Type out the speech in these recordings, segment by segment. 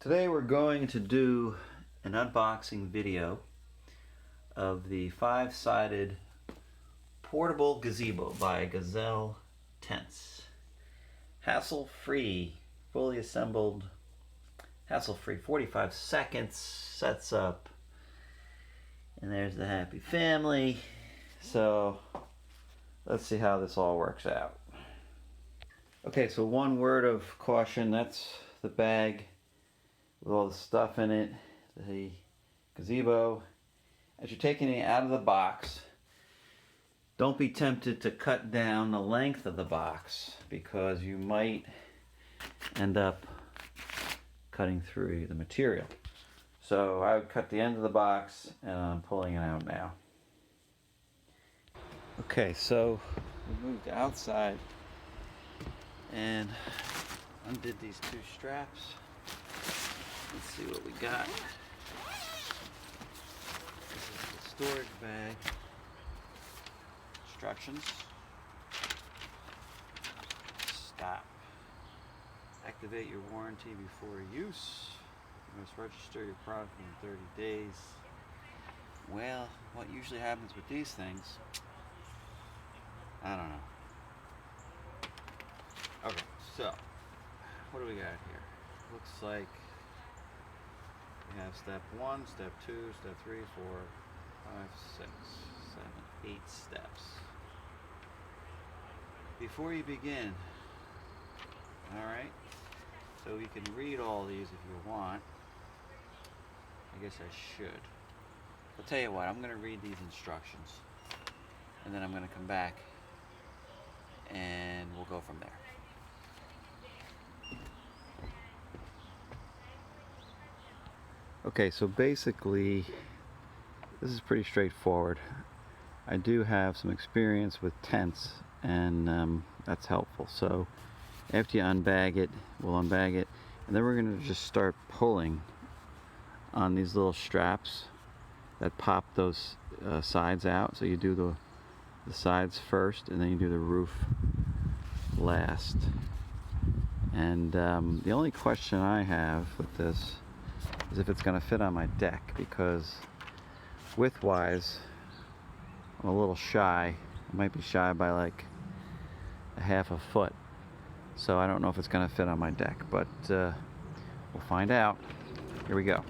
Today we're going to do an unboxing video of the 5-sided portable gazebo by Gazelle tents. Hassle-free, fully assembled, hassle-free, 45 seconds, sets up, and there's the happy family. So let's see how this all works out. Okay, so one word of caution, that's the bag with all the stuff in it, the gazebo. As you're taking it out of the box, don't be tempted to cut down the length of the box because you might end up cutting through the material. So I would cut the end of the box and I'm pulling it out now. Okay, so we moved outside and undid these two straps. Let's see what we got. This is the storage bag. Instructions. Stop. Activate your warranty before use. You must register your product in 30 days. Well, what usually happens with these things, I don't know. Okay, so what do we got here? Looks like we have step 1, step 2, step 3, 4, 5, 6, 7, 8 steps. Before you begin, alright, so you can read all these if you want. I guess I should. I'll tell you what, I'm going to read these instructions and then I'm going to come back and we'll go from there. Okay, so basically this is pretty straightforward. I do have some experience with tents and that's helpful. So after you unbag it, we'll unbag it and then we're going to just start pulling on these little straps that pop those sides out. So you do the sides first and then you do the roof last. And the only question I have with this is if it's going to fit on my deck, because width-wise I'm a little shy. I might be shy by like a half a foot, so I don't know if it's going to fit on my deck, but we'll find out. Here we go.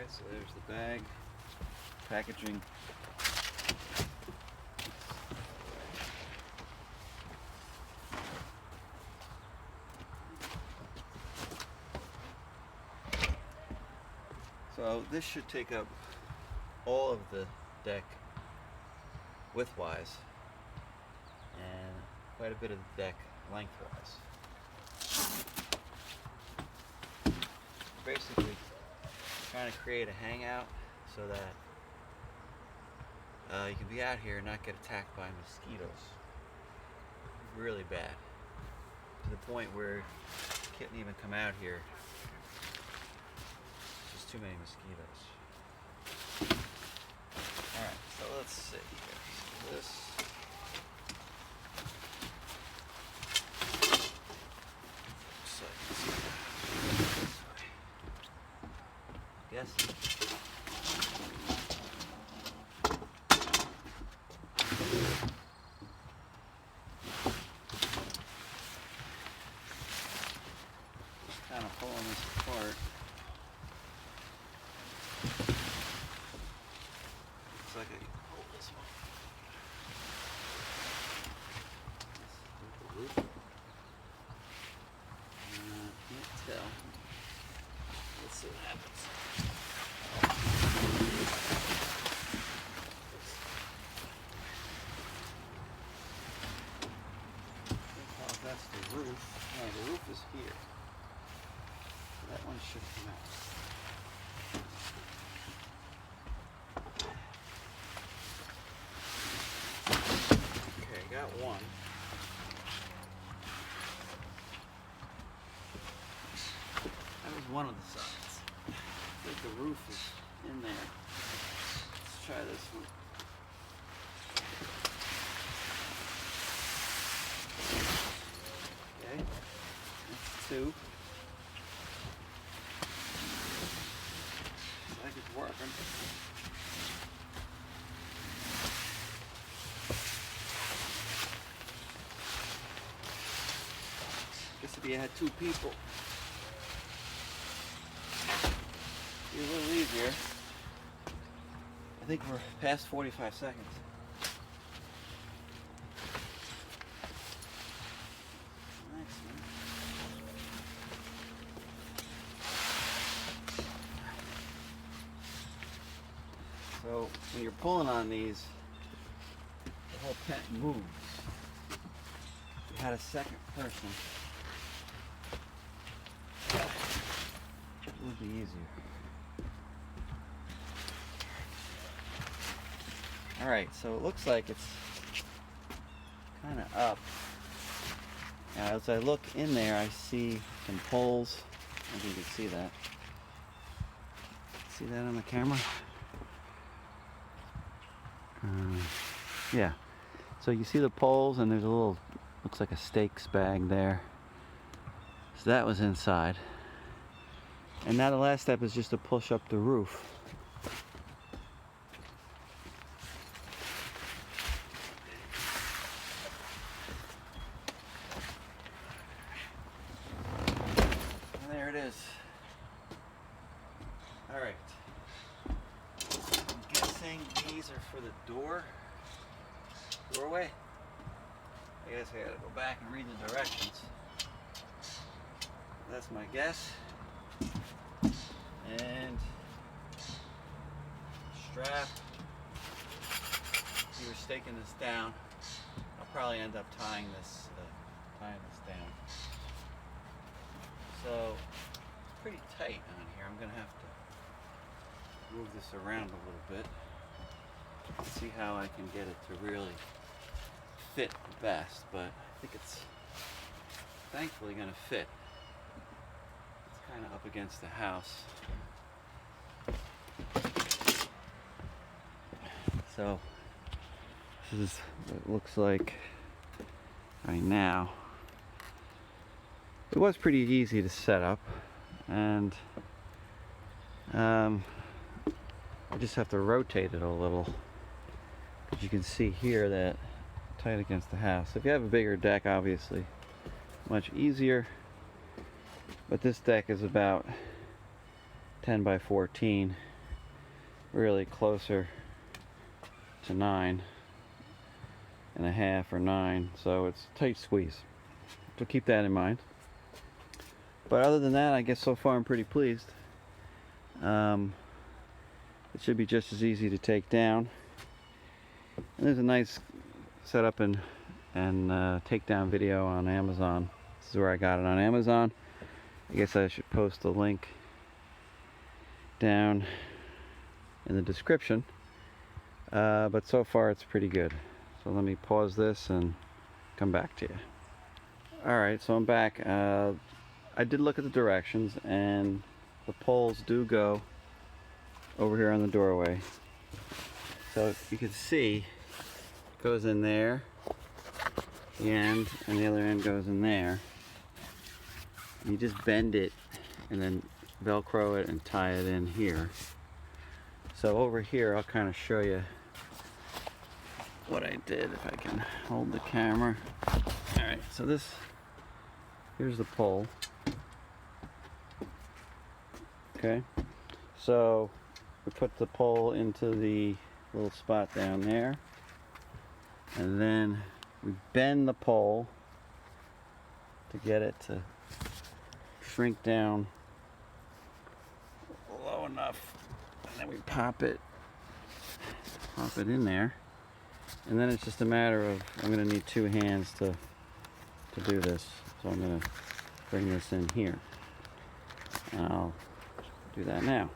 So there's the bag, packaging. So this should take up all of the deck widthwise and quite a bit of the deck lengthwise. Basically trying to create a hangout so that you can be out here and not get attacked by mosquitoes really bad, to the point where you can't even come out here. There's too many mosquitoes. Alright, so let's see here. So this looks like this way. Yes. Kind of pulling this apart. Looks like I can hold this one. With the loop. against the roof. No, the roof is here. So that one should come out. Okay, got one. That was one of the sides. I think the roof is in there. Let's try this one. Okay, that's two. Looks like it's working. Guess if you had two people, it'd be a little easier. I think we're past 45 seconds. Excellent. So when you're pulling on these, the whole tent moves. If you had a second person, it would be easier. Alright, so it looks like it's kind of up. Now, as I look in there, I see some poles. I don't know if you can see that. See that on the camera? Yeah. So you see the poles, and there's a little, looks like a steaks bag there. So that was inside. And now the last step is just to push up the roof. And there it is. Alright. I'm guessing these are for the doorway. I guess I gotta go back and read the directions. That's my guess. And strap. If you were staking this down, I'll probably end up tying this down. So it's pretty tight on here. I'm gonna have to move this around a little bit. See how I can get it to really fit the best, but I think it's thankfully gonna fit. It's kind of up against the house. So this is what it looks like right now. It was pretty easy to set up, and I just have to rotate it a little, because you can see here that tight against the house. If you have a bigger deck, obviously much easier, but this deck is about 10 by 14, really closer to 9.5 or 9, so it's a tight squeeze. So keep that in mind. But other than that, I guess so far I'm pretty pleased. It should be just as easy to take down. And there's a nice setup and takedown video on Amazon. This is where I got it on Amazon. I guess I should post a link down in the description. But so far it's pretty good. So let me pause this and come back to you. Alright, so I'm back. I did look at the directions, and the poles do go over here on the doorway. So you can see it goes in there, the end, and the other end goes in there. You just bend it and then Velcro it and tie it in here. So over here, I'll kind of show you what I did, if I can hold the camera. Alright, so here's the pole. Okay, so we put the pole into the little spot down there, and then we bend the pole to get it to shrink down low enough, and then we pop it in there, and then it's just a matter of, I'm going to need two hands to to do this, so I'm going to bring this in here. And I'll do that now.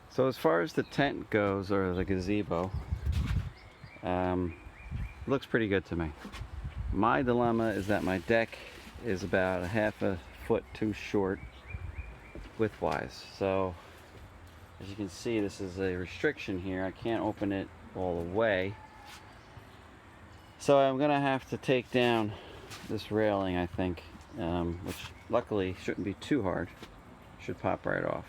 So as far as the tent goes, or the gazebo, looks pretty good to me. My dilemma is that my deck is about a half a foot too short widthwise. So as you can see, this is a restriction here. I can't open it all the way. So I'm gonna have to take down this railing, I think, which luckily shouldn't be too hard. Should pop right off.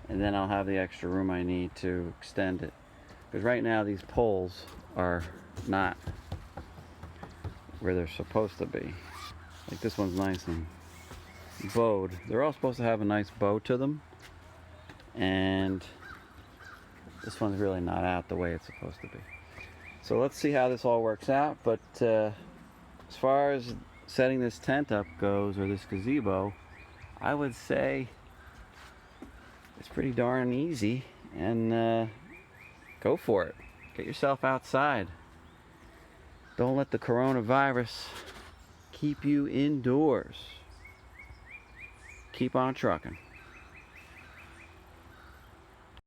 And then I'll have the extra room I need to extend it. Because right now these poles are not where they're supposed to be. Like this one's nice and bowed. They're all supposed to have a nice bow to them. And this one's really not out the way it's supposed to be. So let's see how this all works out. But as far as setting this tent up goes, or this gazebo, I would say it's pretty darn easy. And go for it. Get yourself outside. Don't let the coronavirus keep you indoors. Keep on trucking.